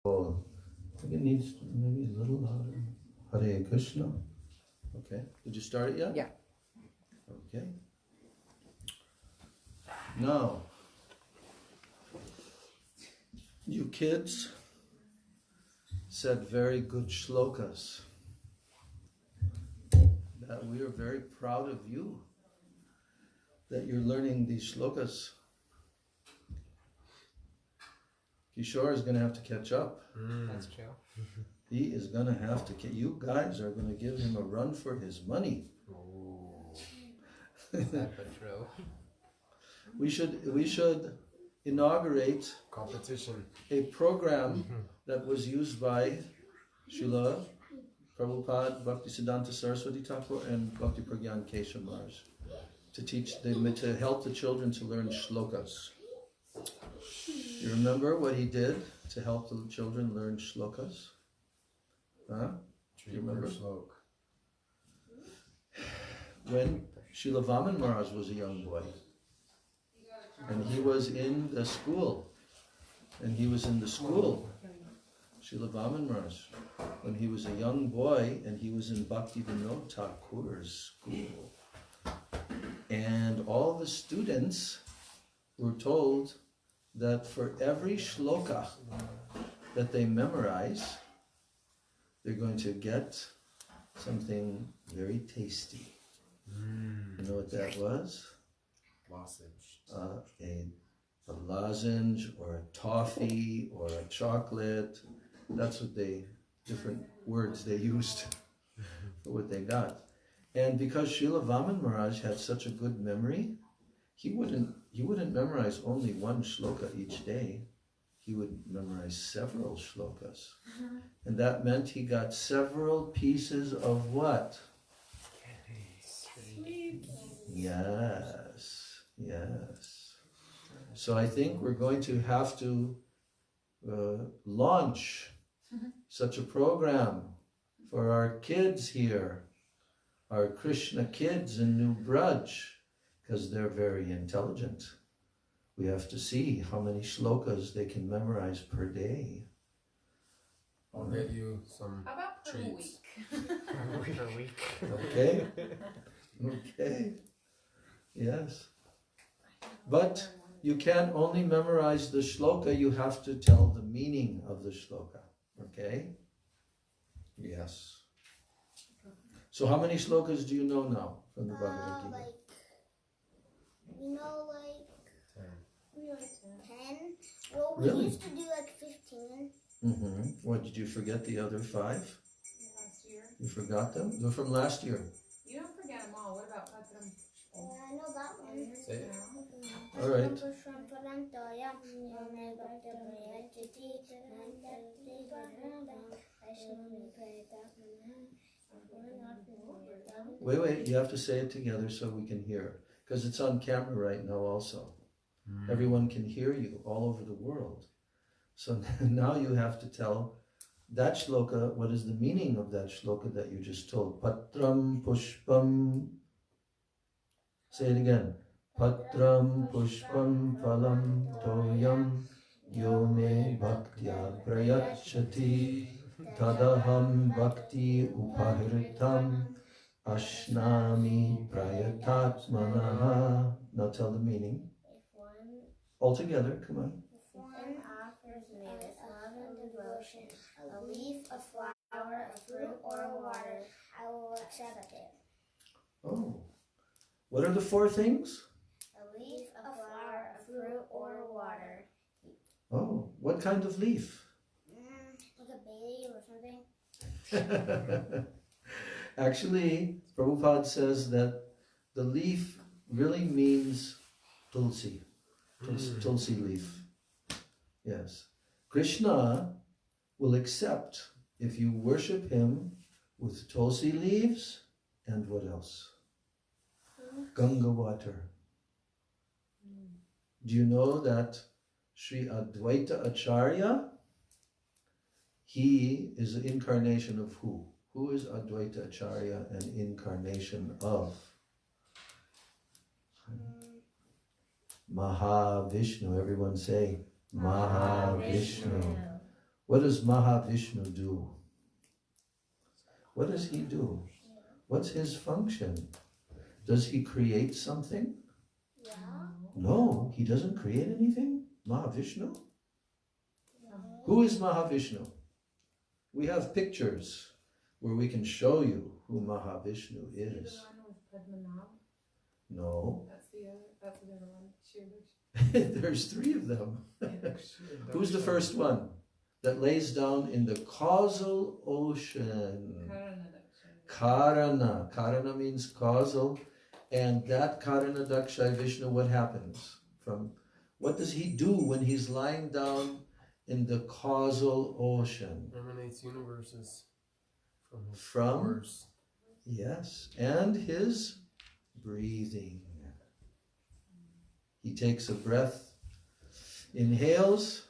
Oh, I think it needs maybe a little louder. Hare Krishna. Okay. Did you start it yet? Yeah. Okay. Now, you kids said very good shlokas. That we are very proud of you that you're learning these shlokas. Kishore is going to have to catch up. That's true. He is going to have to. You guys are going to give him a run for his money. Oh, is that but true? We should inaugurate competition, a program that was used by Srila, Prabhupada, Bhaktisiddhanta Saraswati Thakur, and Bhakti Pragyan Keshav Maharaj to help the children to learn shlokas. You remember what he did to help the children learn shlokas? Huh? Do you remember? When Srila Vaman Maharaj was a young boy, and he was in the school, Srila Vaman Maharaj, when he was a young boy, and he was in Bhakti Vinod Thakur's school. And all the students were told that for every shloka that they memorize, they're going to get something very tasty. You know what that was? Lozenge. A lozenge or a toffee or a chocolate. That's what different words they used for what they got. And because Srila Vaman Maharaj had such a good memory, he wouldn't memorize only one shloka each day. He would memorize several shlokas. And that meant he got several pieces of what? Yes. So I think we're going to have to launch such a program for our kids here, our Krishna kids in New Braj, because they're very intelligent. We have to see how many shlokas they can memorize per day. I'll get you some How about per treats. week? Per week. Okay. Yes. But you can't only memorize the shloka, you have to tell the meaning of the shloka. Okay? Yes. So how many shlokas do you know now from the Bhagavad Gita? Like 10. Well, we Really? used to do like 15. What, did you forget the other 5? Last year. You forgot them? They're from last year. You don't forget them all. What about Padmanabha? Yeah, I know that one. Say it. All right. Wait, you have to say it together so we can hear. Because it's on camera right now also. Everyone can hear you all over the world. So now you have to tell that shloka, what is the meaning of that shloka that you just told? Patram pushpam. Say it again. Patram pushpam phalam toyam yo me bhaktya prayachati tadaham bhakti upahiritam ashnami prayatatmanaha. Now tell the meaning. All together, come on. If one offers me with love and devotion a leaf, a flower, a fruit, or a water, I will accept it. Oh. What are the 4 things? A leaf, a flower, a fruit, or a water. Oh, what kind of leaf? Like a bay or something. Actually, Prabhupada says that the leaf really means tulsi. Tulsi leaf. Yes. Krishna will accept if you worship him with tulsi leaves and what else? Ganga water. Do you know that Sri Advaita Acharya, he is an incarnation of who? Who is Advaita Acharya an incarnation of? Mahavishnu. Everyone say Mahavishnu. What does Mahavishnu do? What does he do? What's his function? Does he create something? Yeah. No, he doesn't create anything. Mahavishnu? Who is Mahavishnu? We have pictures where we can show you who Mahavishnu is. The one with Padmanabha? No. That's the other one. Shiva. There's three of them. Shiva. Who's the first one that lays down in the causal ocean? Karana. Karana means causal. And that Karana Dakshai Vishnu, what happens? What does he do when he's lying down in the causal ocean? Emanates universes from his From? pores. Yes. And his breathing. He takes a breath, inhales,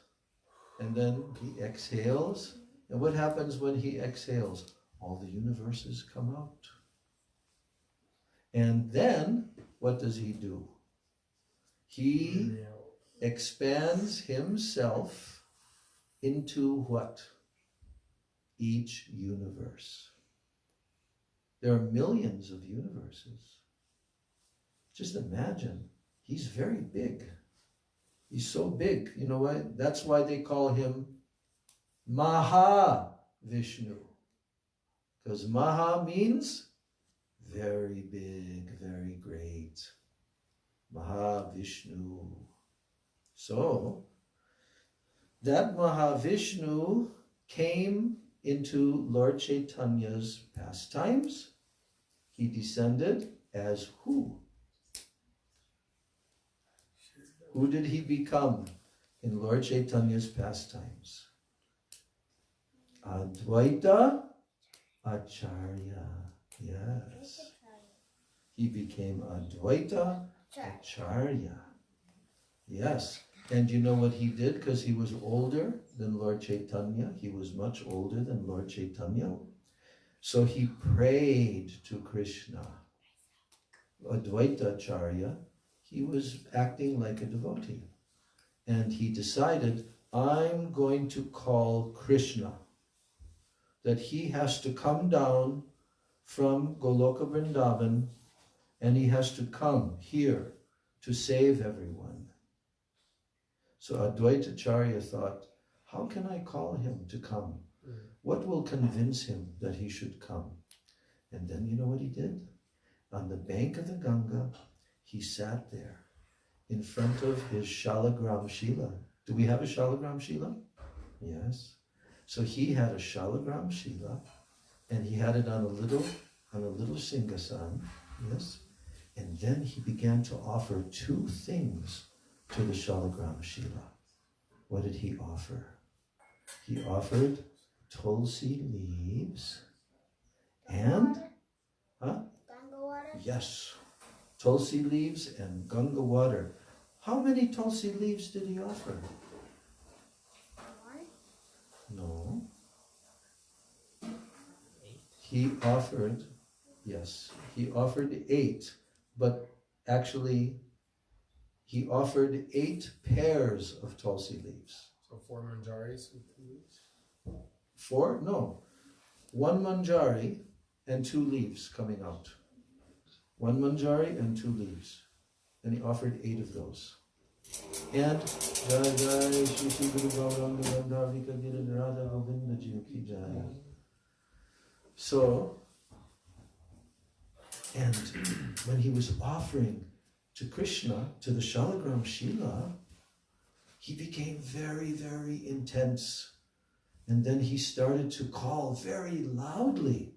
and then he exhales. And what happens when he exhales? All the universes come out. And then, what does he do? He expands himself into what? Each universe. There are millions of universes. Just imagine, he's very big. He's so big. You know why? That's why they call him Mahavishnu. Because Maha means very big, very great. Mahavishnu. So, that Mahavishnu came into Lord Chaitanya's pastimes. He descended as who? Who did he become in Lord Chaitanya's pastimes? Advaita Acharya. Yes. He became Advaita Acharya. Yes. And you know what he did? Because he was older than Lord Chaitanya. He was much older than Lord Chaitanya. So he prayed to Krishna. Advaita Acharya, he was acting like a devotee. And he decided, I'm going to call Krishna. That he has to come down from Goloka Vrindavan and he has to come here to save everyone. So Advaita Acharya thought, how can I call him to come? What will convince him that he should come? And then you know what he did? On the bank of the Ganga, he sat there in front of his Shalagram Shila. Do we have a Shalagram Shila? Yes. So he had a Shalagram Shila, and he had it on a little Singhasan, yes. And then he began to offer two things to the Shalagram Shila. What did he offer? He offered tulsi leaves and, Ganga water? yes, tulsi leaves and Ganga water. How many tulsi leaves did he offer? No. He offered 8, but actually he offered 8 pairs of tulsi leaves. So 4 manjaris with 2 leaves? 4? No. 1 manjari and 2 leaves coming out. 1 manjari and 2 leaves. And he offered 8 of those. And Jai Jai Shri Shri Guru Gauranga Gandharvika Giridharada Govinda Ji Ki Jai. So, and when he was offering to Krishna, to the Shalagram Shila, he became very, very intense. And then he started to call very loudly.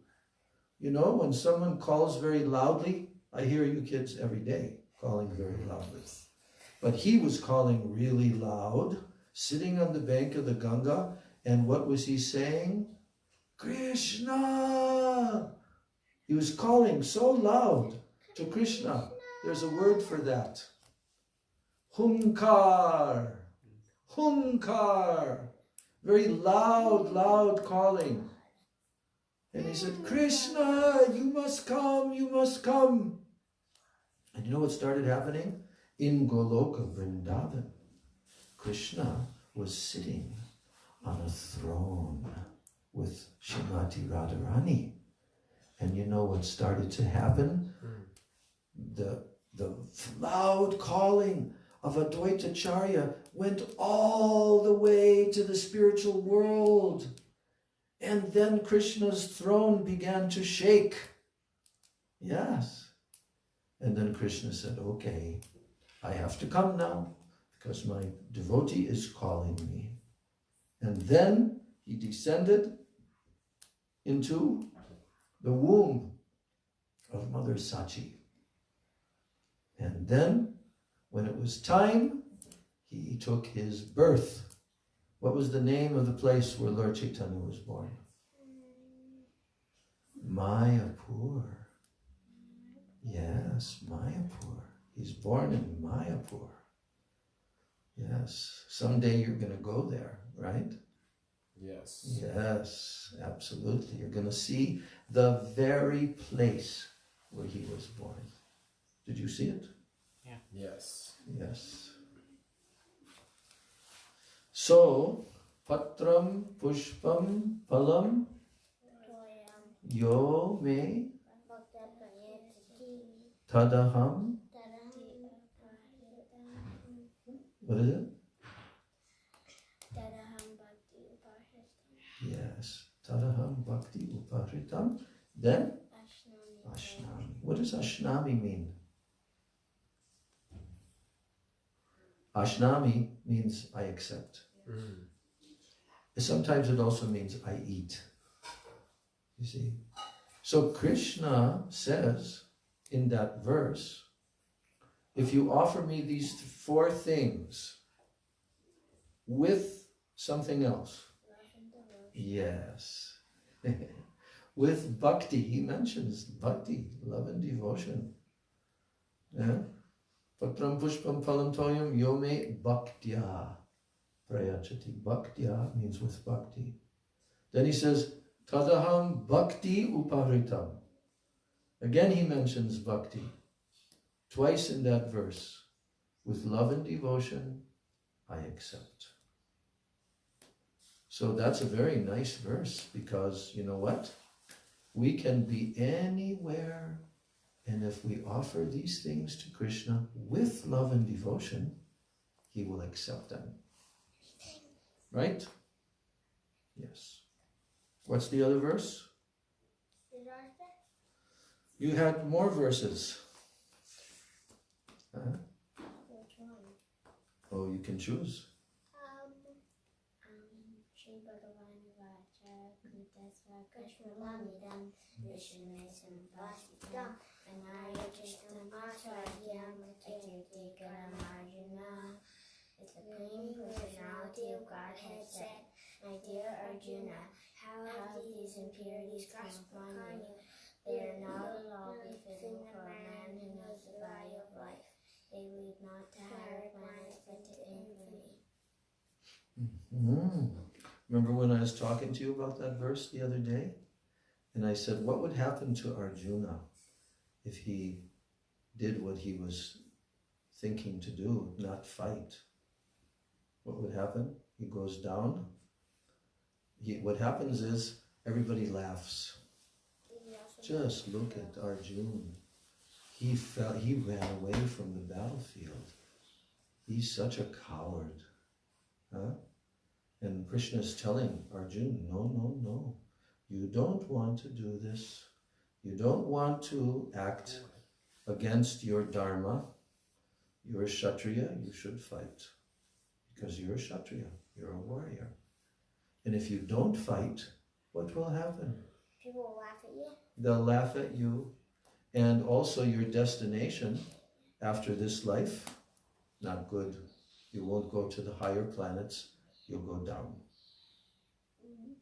You know, when someone calls very loudly, I hear you kids every day calling very loudly. But he was calling really loud, sitting on the bank of the Ganga, and what was he saying? Krishna! He was calling so loud to Krishna. There's a word for that. Hunkar. Hunkar. Very loud, loud calling. And he said, Krishna, you must come, you must come. And you know what started happening? In Goloka Vrindavan, Krishna was sitting on a throne with Srimati Radharani. And you know what started to happen? The loud calling of Advaitacharya went all the way to the spiritual world. And then Krishna's throne began to shake. Yes. And then Krishna said, okay, I have to come now because my devotee is calling me. And then he descended into the womb of Mother Sachi. And then, when it was time, he took his birth. What was the name of the place where Lord Chaitanya was born? Mayapur. Yes, Mayapur. He's born in Mayapur. Yes, someday you're going to go there, right? Yes. Yes, absolutely. You're going to see the very place where he was born. Did you see it? Yeah. Yes. Yes. So, patram pushpam phalam yo me tadaham. What is it? Yes. Tadaham bhakti upahritam. Then? Ashnami. What does ashnami mean? Ashnami means I accept. Sometimes it also means I eat. You see? So Krishna says in that verse, if you offer me these four things with something else, yes. With bhakti, he mentions bhakti, love and devotion. Yeah? Patram pushpam phalam toyam yome bhaktya prayachati. Bhaktya means with bhakti. Then he says, tadaham bhakti upahritam. Again he mentions bhakti. Twice in that verse. With love and devotion, I accept. So that's a very nice verse because, you know what? We can be anywhere, and if we offer these things to Krishna with love and devotion, he will accept them. Right? Yes. What's the other verse? You had more verses. Huh? Oh, you can choose. The Supreme Personality of Godhead said, my dear Arjuna, how have these impurities come upon you? They are not at all befitting for a man who knows the value of life. They lead not to higher planets but to infamy. Remember when I was talking to you about that verse the other day? And I said, what would happen to Arjuna if he did what he was thinking to do, not fight? What would happen? He goes down. What happens is everybody laughs. Just look at Arjuna. He ran away from the battlefield. He's such a coward. Huh? And Krishna is telling Arjuna, no. You don't want to do this. You don't want to act against your dharma. You're a Kshatriya, you should fight. Because you're a Kshatriya, you're a warrior. And if you don't fight, what will happen? People will laugh at you. They'll laugh at you. And also your destination after this life, not good. You won't go to the higher planets, you'll go down.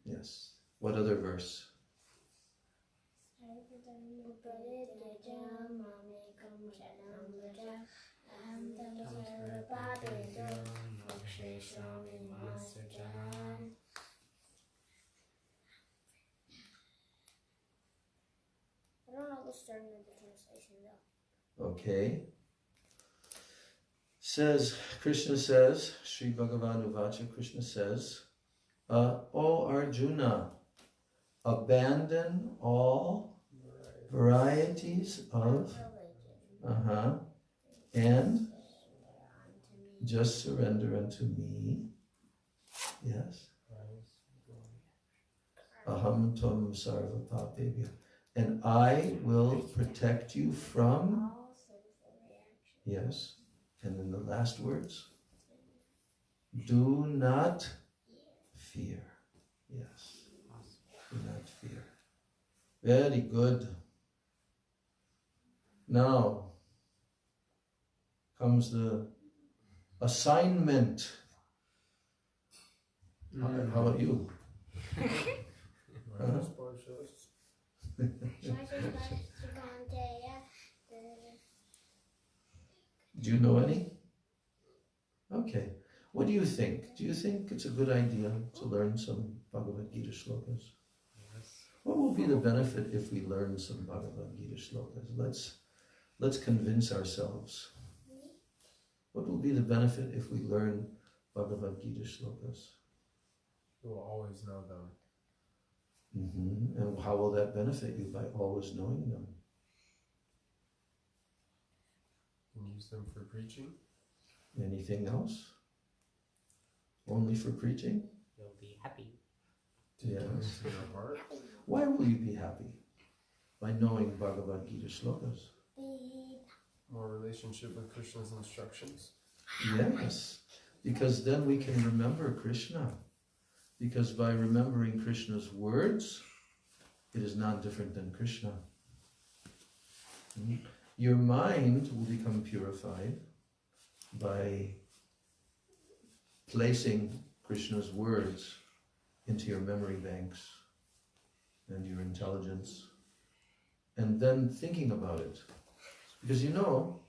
Yes. What other verse? I don't know the start of the translation though. Okay. Krishna says, Sri Bhagavan Uvacha, Krishna says, O Arjuna, abandon all varieties of, and just surrender unto me. Yes. Aham tvam sarva papebhyo. And I will protect you from, yes, and then the last words, do not fear. Yes, do not fear. Very good. Now comes the assignment. How about you? Do you know any? Okay. What do you think? Do you think it's a good idea to learn some Bhagavad Gita shlokas? Yes. What will be the benefit if we learn some Bhagavad Gita shlokas? Let's convince ourselves. What will be the benefit if we learn Bhagavad Gita shlokas? You will always know them. And how will that benefit you? By always knowing them. And use them for preaching. Anything else? Only for preaching? You'll be happy. Yes. Into your heart. Why will you be happy? By knowing Bhagavad Gita shlokas. More relationship with Krishna's instructions. Yes, because then we can remember Krishna. Because by remembering Krishna's words, it is not different than Krishna. Your mind will become purified by placing Krishna's words into your memory banks and your intelligence, and then thinking about it. Because you know,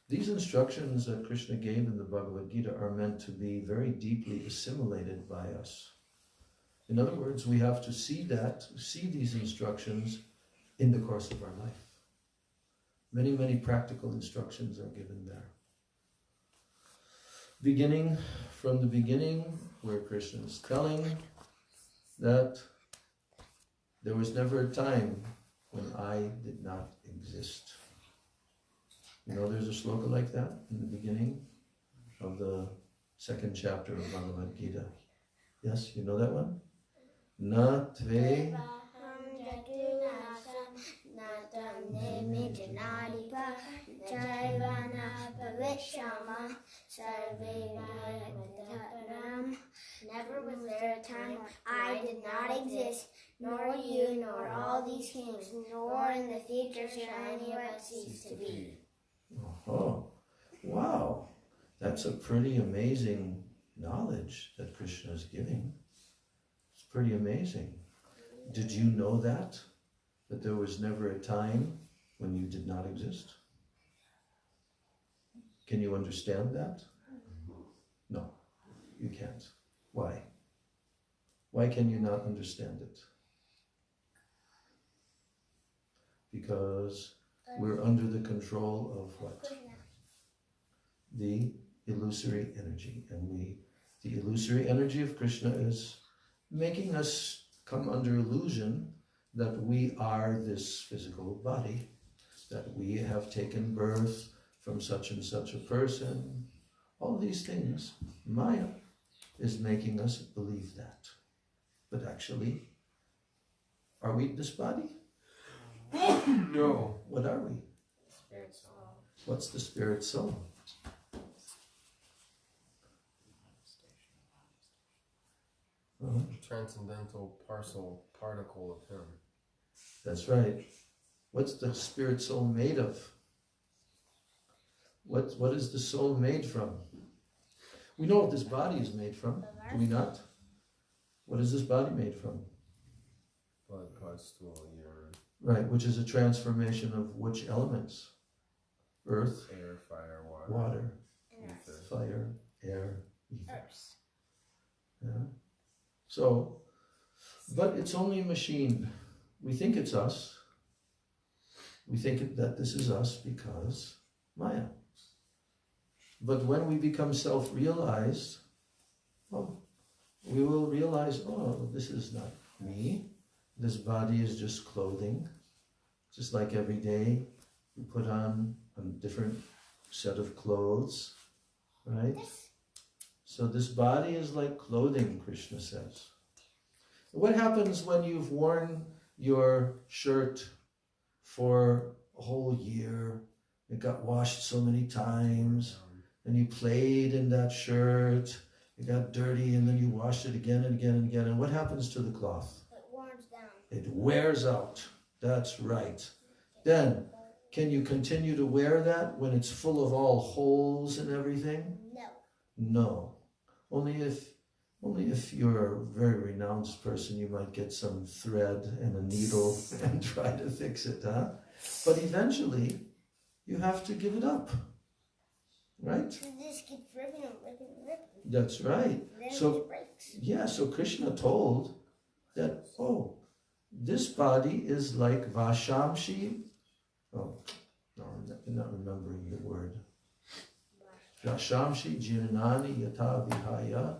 these instructions that Krishna gave in the Bhagavad Gita are meant to be very deeply assimilated by us. In other words, we have to see these instructions in the course of our life. Many, many practical instructions are given there. Beginning from the beginning, where Krishna is telling that there was never a time when I did not exist. You know, there's a sloka like that in the beginning of the second chapter of Bhagavad Gita. Yes, you know that one? Na tve Never was there a time when I did not exist, nor you, nor all these kings, nor in the future shall any of us cease to be. Oh, wow. That's a pretty amazing knowledge that Krishna is giving. It's pretty amazing. Did you know that? That there was never a time when you did not exist? Can you understand that? No, you can't. Why? Why can you not understand it? Because we're under the control of what? The illusory energy. And the illusory energy of Krishna is making us come under illusion that we are this physical body, that we have taken birth from such and such a person. All these things, Maya is making us believe that. But actually, are we this body? No. What are we? Spirit soul. What's the spirit soul? Transcendental particle of him. That's right. What's the spirit soul made of? What is the soul made from? We know what this body is made from, do we not? What is this body made from? Blood, cause, stool, urine. Right, which is a transformation of which elements? Earth, Air, fire, water. water, Ether. fire, air, ether. Earth. Yeah. So, but it's only a machine. We think it's us. We think that this is us because Maya. But when we become self-realized, well, we will realize, oh, this is not me. This body is just clothing. Just like every day you put on a different set of clothes, right? So this body is like clothing, Krishna says. What happens when you've worn your shirt for a whole year? It got washed so many times, and you played in that shirt. It got dirty, and then you washed it again and again and again. And what happens to the cloth? It wears down. It wears out. That's right. Then, can you continue to wear that when it's full of all holes and everything? No. No. Only if you're a very renounced person, you might get some thread and a needle and try to fix it, huh? But eventually, you have to give it up. Right? It just keeps ripping and ripping and ripping. That's right. Then So, it breaks. yeah, so Krishna told that, oh, this body is like Vashamshi. Oh, no, I'm not remembering the word. Vashamshi Jinanani Yata Vihaya.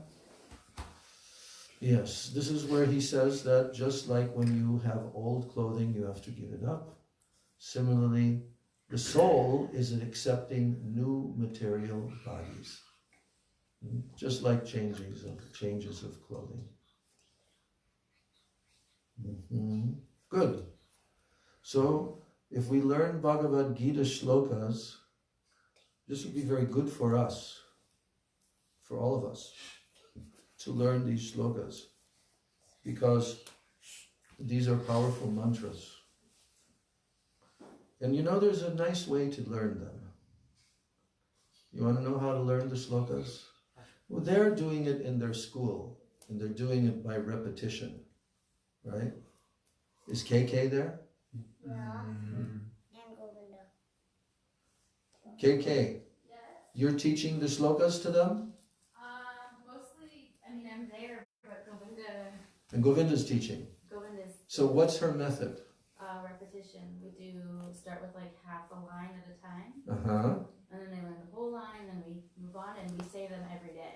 Yes, this is where he says that just like when you have old clothing, you have to give it up. Similarly, the soul is accepting new material bodies. Just like changes of clothing. Good. So, if we learn Bhagavad Gita shlokas, this would be very good for us, for all of us, to learn these shlokas, because these are powerful mantras. And you know, there's a nice way to learn them. You want to know how to learn the shlokas? Well, they're doing it in their school, and they're doing it by repetition, right? Is KK there? Yeah. And Govinda. KK, Yes. you're teaching the shlokas to them? Mostly, I mean, I'm there, but And Govinda's teaching. Govinda's So what's her method? repetition. We do start with like half a line at a time, Uh-huh. and then they learn the whole line, then we move on, and we say them every day.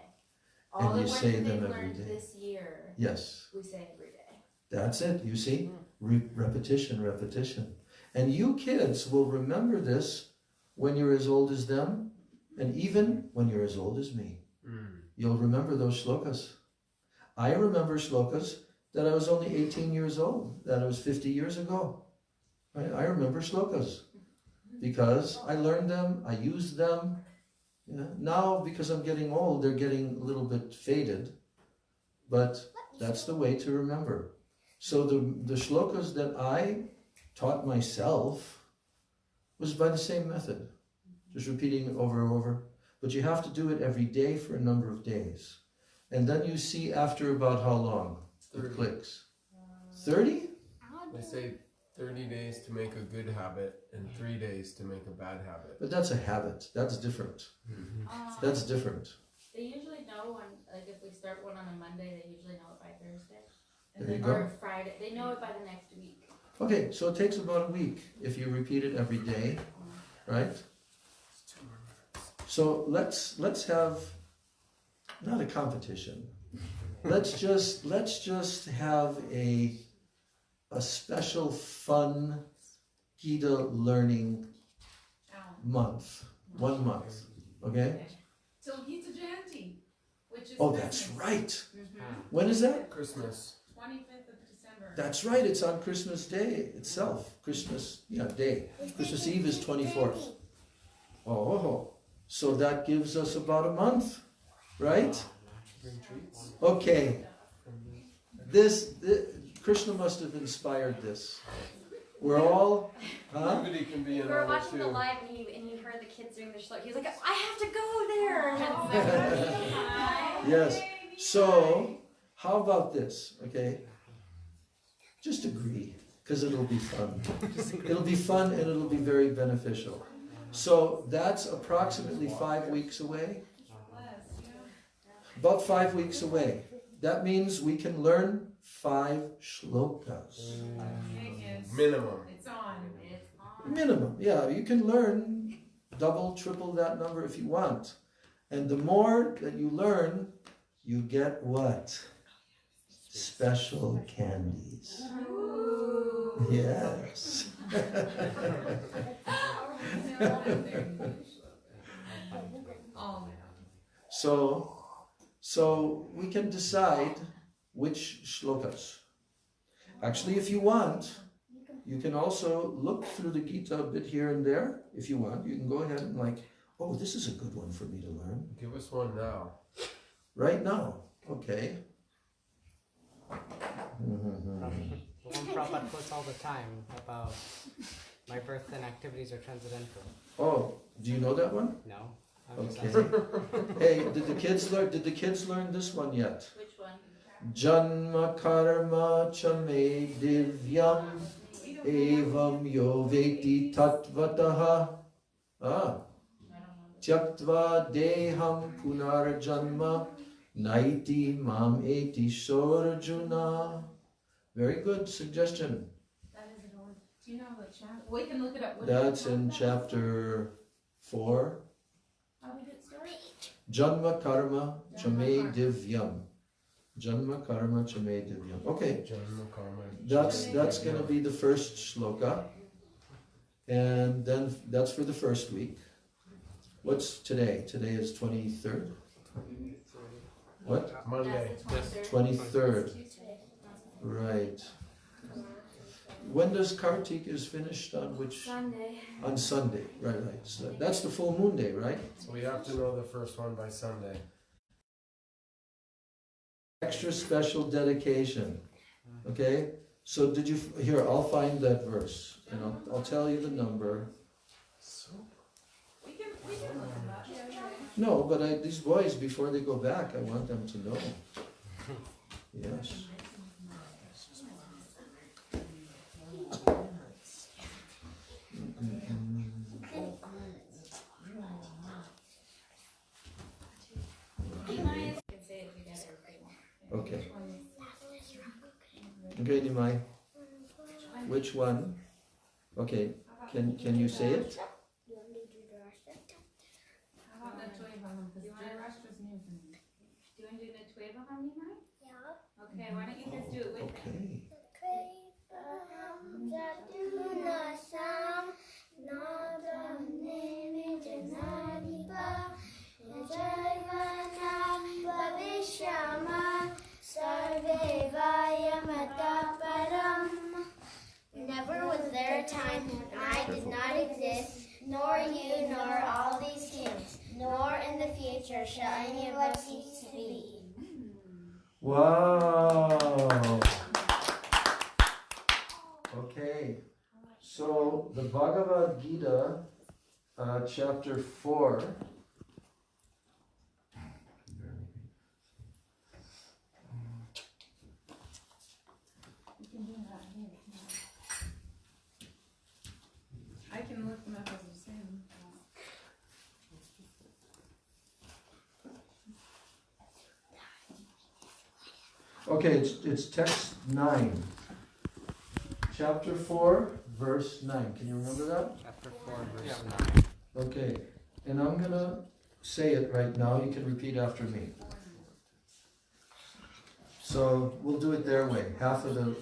And All the you ones say that them they've every learned day. this year, Yes. we say every day. That's it. You see? Repetition, repetition. And you kids will remember this when you're as old as them, and even when you're as old as me. You'll remember those shlokas. I remember shlokas that I was only 18 years old, that it was 50 years ago. I remember shlokas because I learned them, I used them. Yeah. Now, because I'm getting old, they're getting a little bit faded, but that's the way to remember. So the shlokas that I taught myself was by the same method, just repeating it over and over. But you have to do it every day for a number of days. And then you see after about how long 30. it clicks. 30? They say 30 days to make a good habit and 3 days to make a bad habit. But that's a habit. That's different. That's different. They usually know when, like, if we start one on a Monday, they usually know it by Thursday. And There you then, go. or Friday. They know it by the next week. Okay, so it takes about a week if you repeat it every day, right? So let's have not a competition. Let's just have a special fun Gita learning month. 1 month. Okay? Till Gita Jayanti, which is Oh, that's right. Mm-hmm. When is that? Christmas. 25th of December. That's right, it's on Christmas Day itself. Christmas Day. Christmas Eve is 24th. Oh, so that gives us about a month, right? Bring treats. Okay. This Krishna must have inspired this. We're all, huh? Everybody can be We in were on it watching the too. live and he heard the kids doing the shloka. He was like, I have to go there. Yes. So, how about this, okay? Just agree, because it'll be fun. It'll be fun and it'll be very beneficial. So, that's approximately 5 weeks away. About 5 weeks away. That means we can learn 5 shlokas. Minimum. It's on. It's on. Minimum, yeah. You can learn double, triple that number if you want. And the more that you learn, you get what? special candies. Yes. So we can decide which shlokas. Actually, if you want, you can also look through the Gita a bit here and there. If you want, you can go ahead and like, oh, this is a good one for me to learn. Give us one now. Right now, okay. The one Prabhupada quotes all the time about my birth and activities are transcendental. Oh, do you know that one? No. I'm just Okay. asking. Hey, did the kids learn this one yet? Which one? Janma karma chame divyam evam yo veti tatvataha tyaktva deham punarjanma naiti mam eti sorjuna. Very good suggestion. That is an old. Do you know the chapter? We can look it up. What That's in chapter 4. How did it start? Janma karma chame divyam. Janma karma chame divyam. Okay, Janma karma. that's going to be the first shloka. And then that's for the first week. What's today? Today is 23rd. What? Monday. That's the 23rd. Right. When does Kartik is finished on which? Sunday. On Sunday. Right. So that's the full moon day, right? So we have to know the first one by Sunday. Extra special dedication. Okay? So did you, here, I'll find that verse. And I'll tell you the number. We can look it up. No, but these boys, before they go back, I want them to know. Yes. You can say it together if you want. Okay. Okay, Nimai. Which one? Okay. Can you say it? You want me to do the rest of it? How about the Toivaham? Because Dhritarashtra's new to me. Do you want to do the Tuevaham, Nimai? Yeah. Okay, why don't you guys do it with me? Okay. Never was there a time when I did not exist, nor you, nor all these kings, nor in the future shall any of us cease to be. Wow. Okay. So the Bhagavad Gita, chapter 4. We can do that here. I can look them up as you say them. Okay, it's text 9. Chapter 4, verse 9. Can you remember that? Chapter 4, verse 9. Okay, and I'm going to say it right now. You can repeat after me. So we'll do it their way. Half of a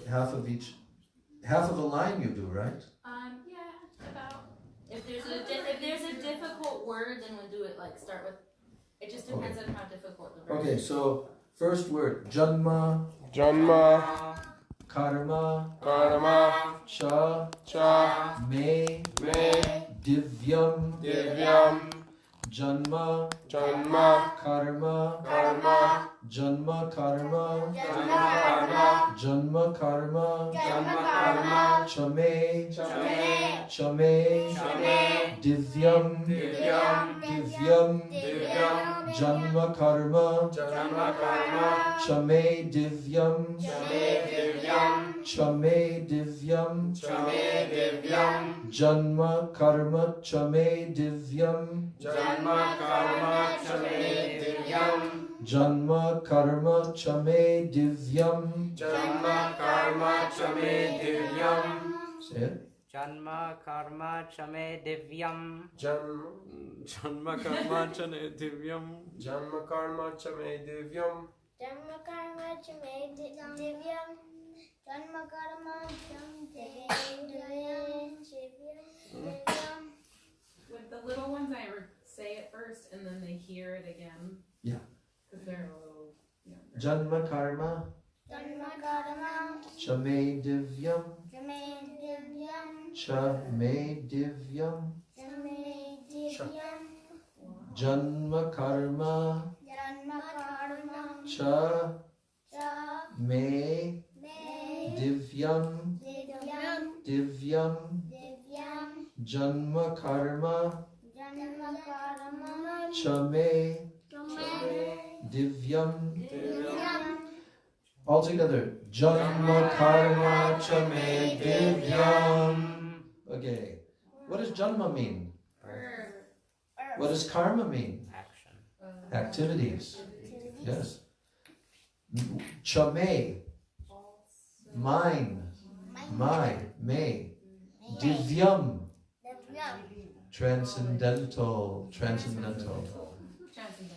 line you do, right? Yeah, about. If there's a difficult word, then we'll do it like start with. It just depends on how difficult the verse. Okay, so first word, Janma, Janma Karma, karma Cha, Me, Divyam, Janma, Karma, Janma Karma, Chame, Divyam, Janma Karma, Chame Divyam, Chame Divyam, Janma Karma Chame Divyam, Janma Karma Chame Divyam. Say it. Janma karma chame divyam. Janma Janma karma chame divyam. karma chame divyam. Janma karma chame divyam. Janma karma chame divyam. With the little ones, I say it first and then they hear it again. Yeah. Because they're a little younger. Janma karma Janma karma chame divyam. chame divyam. Chame divyam. Chame divyam. Janma karma Janma karma cha cha me me divyam. divyam. Divyam. Divyam. Janma karma Janma karma chame chame divyam. divyam. All together. Janma karma chame divyam. Okay. What does janma mean? What does karma mean? Action. Activities. Yes. Chame. Mine. My. May. Divyam. Divyam. Transcendental. Transcendental.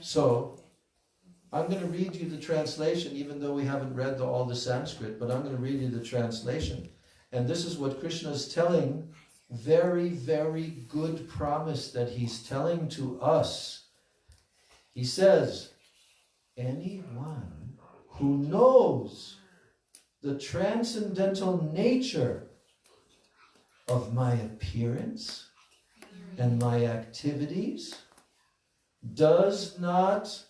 So, I'm going to read you the translation, even though we haven't read all the Sanskrit, but I'm going to read you the translation. And this is what Krishna is telling, very, very good promise that he's telling to us. He says, anyone who knows the transcendental nature of my appearance and my activities does not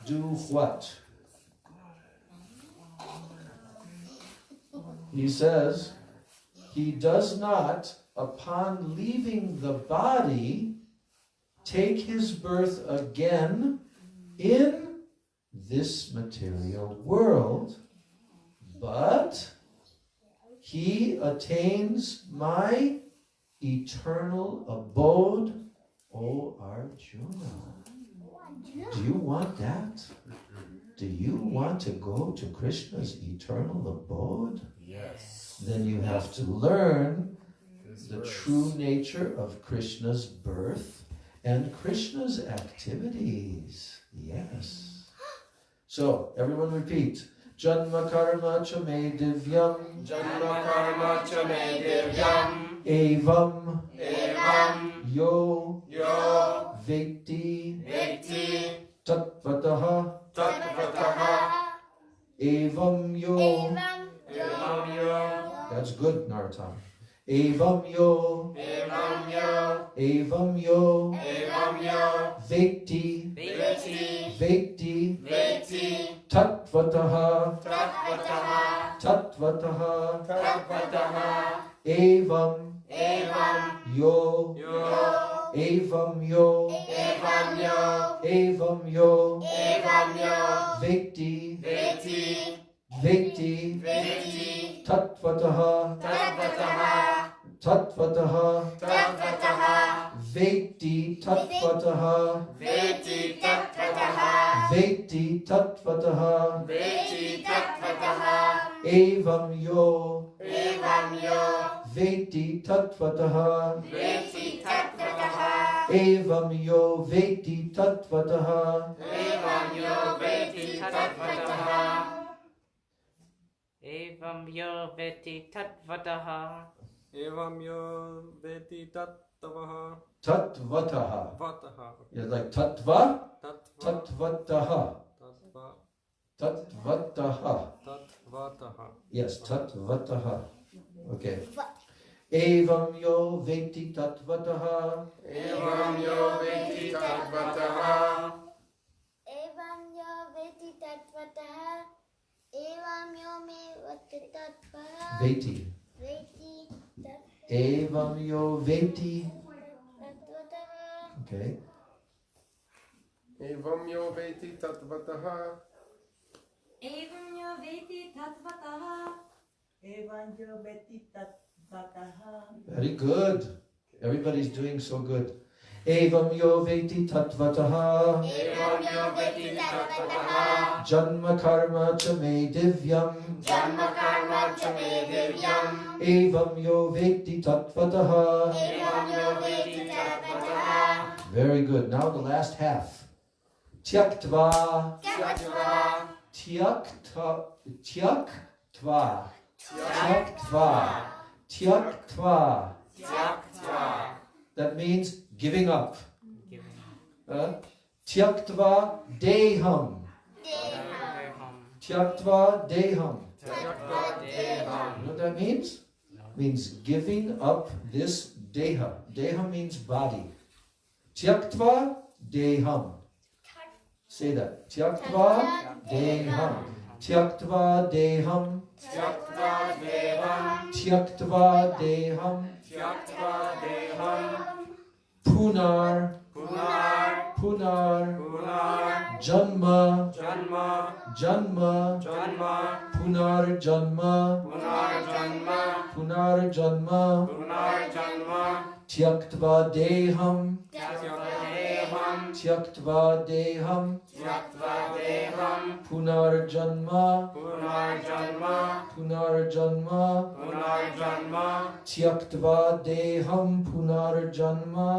do what? He says, he does not, upon leaving the body, take his birth again in this material world, but he attains my eternal abode, O Arjuna. Do you want that? Do you want to go to Krishna's eternal abode? Yes. Then you have to learn This the verse. true nature of Krishna's birth and Krishna's activities. Yes. So, everyone repeat. Janma karma chame divyam. Janma karma chame divyam. Evam. Evam. Yo. Yo. Vekti. Vekti. Tatvataha. Tatvataha. Evam yo. Evam yo. That's good, Narottam. Evam yo. Evam yo. Evam yo. Evam yo. Vekti. Vekti. Vekti. Vekti. Tatvataha. Tatvataha. Tatvataha. Tatvataha. Evam. Evam Yo. yo. Evam yo. Evam yo. Evam yo. Evam yo. Vekti. Vekti. Vekti. Vekti. Tatvataha. Tatvataha. Tatvataha. Tatvataha. Vekti. Tatvataha. Vekti tatvataha. Vekti. Tatvataha. Vekti tatvataha. Evam yo. Evam yo. Vekti. Tatvataha. Vekti tatvataha. Evam yo. Vekti. Tatvataha. Evam yo. Vekti tatvataha. Evam yo veti tatvataha. Evam yo veti tattavaha Tatvataha. vataha Yeah, like tattva. tattva Tatvataha. tattva Tatvataha. tattvataha. Yes, tatvataha. Okay. Evam yo vekti tatvataha. Evam yo vekti tatvataha. Evam yo veti tatvataha. Evam yo me veti tatvataha. Veti. Veti Evam yo veti. tatvataha. Okay. Evam yo vekti tatvataha. Evam yo veti tatvataha. Evanjo Beti Tatvataha. Very good. Everybody's doing so good. Evam yo veti tatvataha. Evam yo vekti tatvataha. Janma karma chame divyam. Janma karma chame divyam. Evam yo veti tatvataha. Evam yo vekti tatvataha. Very good. Now the last half. Tyaktva. Tyaktva. Tyaktva. Tyaktva. That means giving up. Tyaktva deham. Tyaktva deham. You know what that means? Means giving up this deha. Deha means body. Tyaktva deham. Say that. Tyaktva deham. Tyaktva deham. Tyaktva deham. Punar. Janma. Punar janma. Tyaktva deham. Tyaktva deham. Punar janma. Tyaktva deham. Punar janma. Tyaktva deham. Punar janma.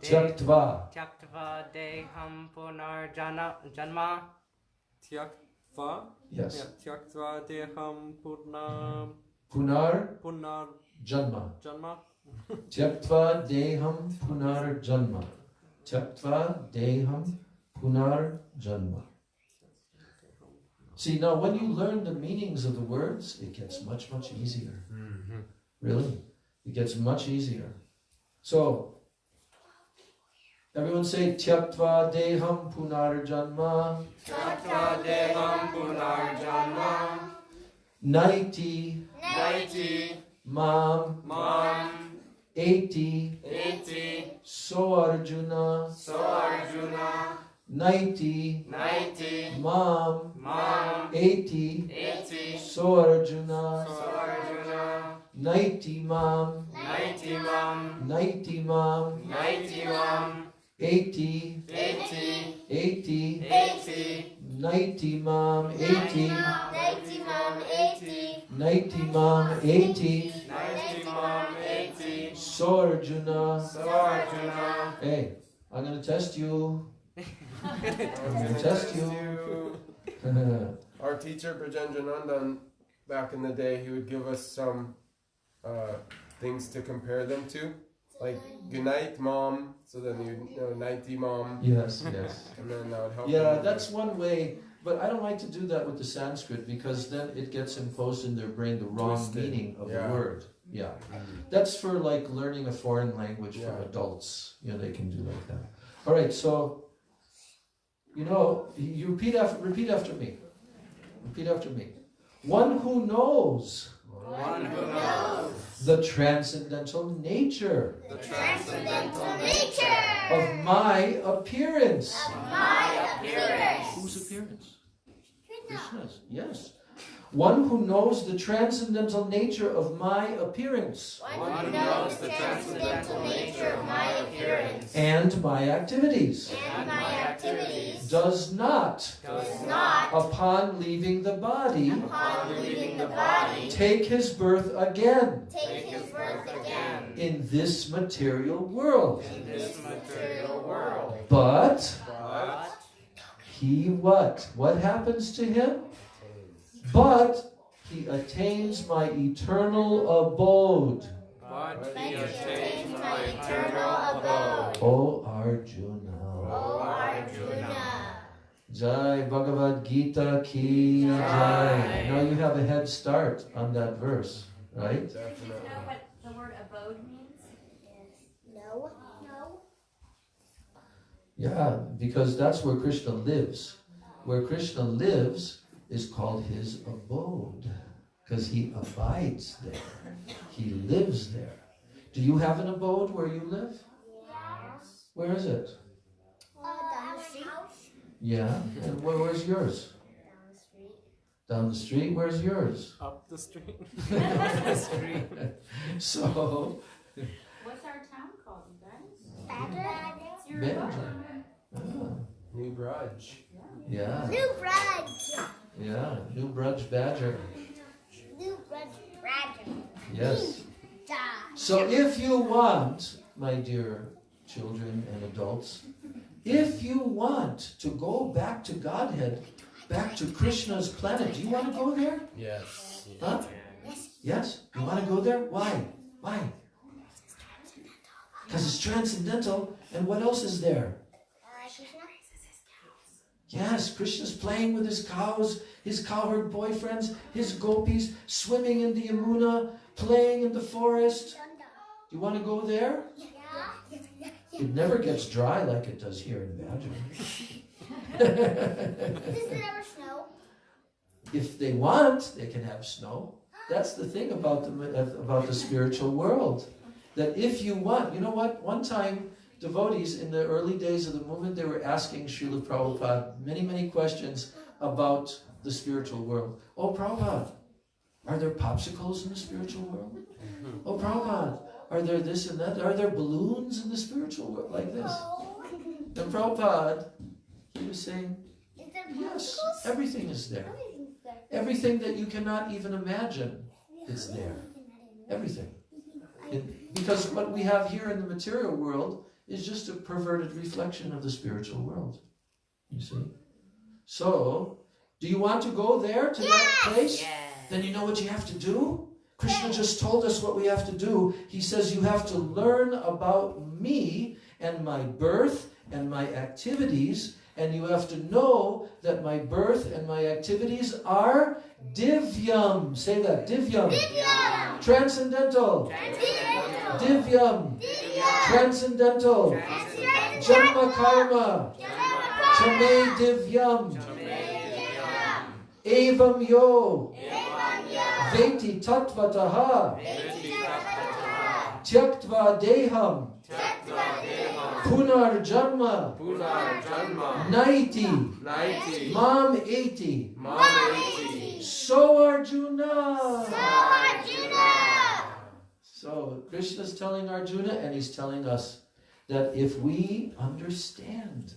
Tyaktva. Tyaktva deham punarjanma. Tyaktva. Yes. Yeah, Tyaktva deham Punar janma. janma. Tyaktva deham punar janma. Tyaktva deham punar janma. See, now when you learn the meanings of the words, it gets much, much easier. Really? It gets much easier. So, everyone say, Tyaktva deham punar janma. Katha devam punarjanma. Naiti mam eti so Arjuna. Naiti mam eti so Arjuna. Naiti mam eti Naiti mam eti so Arjuna. Hey, I'm going to test you. Our teacher Brajenjanandan, back in the day, he would give us some things to compare them to, like good night, mom. So then you know, nighty, mom. Yes. And then that would help. Yeah, them. that's one way. But I don't like to do that with the Sanskrit because then it gets imposed in their brain the wrong Twisted. meaning of Yeah. the word. Yeah, that's for like learning a foreign language from Yeah. adults. You know, they can do like that. All right, so you know, you repeat after me. Repeat after me. One who knows the transcendental nature of my appearance. Whose appearance? Krishna's. Yes. One who knows the transcendental nature of my appearance. And my activities. Does not, upon leaving the body, take his birth again. In this material world. But he what? What happens to him? But he attains my eternal abode. O Arjuna. Jai Bhagavad Gita ki jai. Now you have a head start on that verse, right? Do you know what the word abode means? No. Yeah, because that's where Krishna lives. Where Krishna lives is called his abode, because he abides there. He lives there. Do you have an abode where you live? Yes. Where is it? Down the street. Yeah. And where's yours? Down the street. Down the street? Where's yours? Up the street. So, What's our town called, you guys? Badger. Your Badger. New Braj. Yeah. New Braj. Yeah. New Braj Badger. New Braj. Badger. Yes. So if you want, my dear children and adults, if you want to go back to Godhead, back to Krishna's planet, do you want to go there? Yes. Huh? Yes? You want to go there? Why? Why? Because it's transcendental. And what else is there? Yes, Krishna's playing with his cows, his cowherd boyfriends, his gopis, swimming in the Yamuna, playing in the forest. Do you want to go there? It never gets dry like it does here in Badger. Does it ever snow? If they want, they can have snow. That's the thing about the spiritual world. That if you want, you know what? One time, devotees in the early days of the movement, they were asking Srila Prabhupada many, many questions about the spiritual world. Oh, Prabhupada, are there popsicles in the spiritual world? Oh, Prabhupada, are there this and that? Are there balloons in the spiritual world like this? And Prabhupada, he was saying, yes, everything is there. Everything that you cannot even imagine is there. Everything. Because what we have here in the material world is just a perverted reflection of the spiritual world. You see? So, do you want to go there to that place? Yes. Then you know what you have to do? Krishna just told us what we have to do. He says you have to learn about me and my birth and my activities, and you have to know that my birth and my activities are divyam. Say that, divyam. Divyam. Transcendental. Transcendental. Divyam. Divyam. Transcendental. Transcendental. Janma karma. Chame divyam. Evam yo. Veti tattvataha. Tyaktva deham. Punar janma. Naiti. Mam eti. So Arjuna. So Krishna is telling Arjuna, and he's telling us that if we understand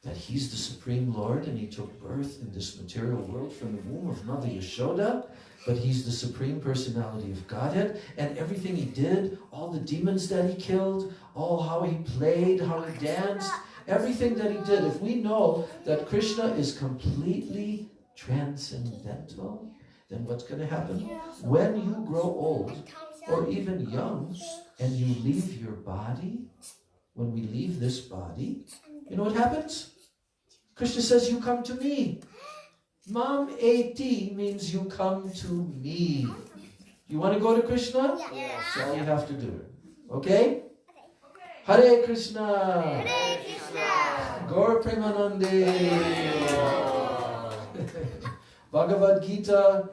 that he's the Supreme Lord and he took birth in this material world from the womb of Mother Yashoda, but he's the Supreme Personality of Godhead, and everything he did, all the demons that he killed, all how he played, how he danced, everything that he did, if we know that Krishna is completely transcendental, then what's going to happen? When you grow old, or even young, and you leave your body, when we leave this body, you know what happens? Krishna says, you come to me. Mam eti means you come to me. You want to go to Krishna? Yeah. That's all you have to do. Okay? Hare Krishna. Hare Krishna. Gaur Premanande. Bhagavad Gita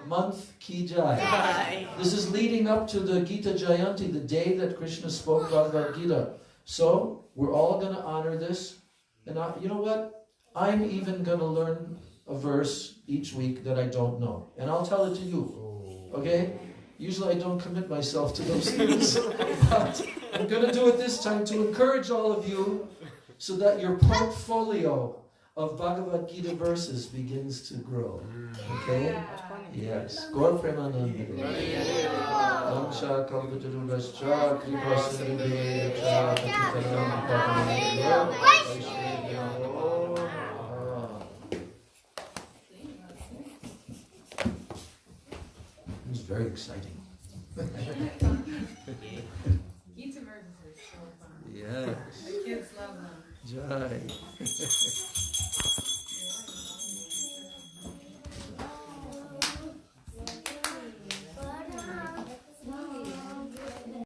month ki jai. This is leading up to the Gita Jayanti, the day that Krishna spoke Bhagavad Gita. So, we're all going to honor this. And you know what? I'm even going to learn a verse each week that I don't know. And I'll tell it to you. Okay? Usually I don't commit myself to those things. But I'm going to do it this time to encourage all of you so that your portfolio of Bhagavad Gita verses begins to grow. Okay? Yes. Gaur Premanande. Namsha Kalpatarubhascha Kripasindhubhaya Patitanam Pavanam. It's very exciting. Gita verses are so fun. Yes. The kids love them. Jai.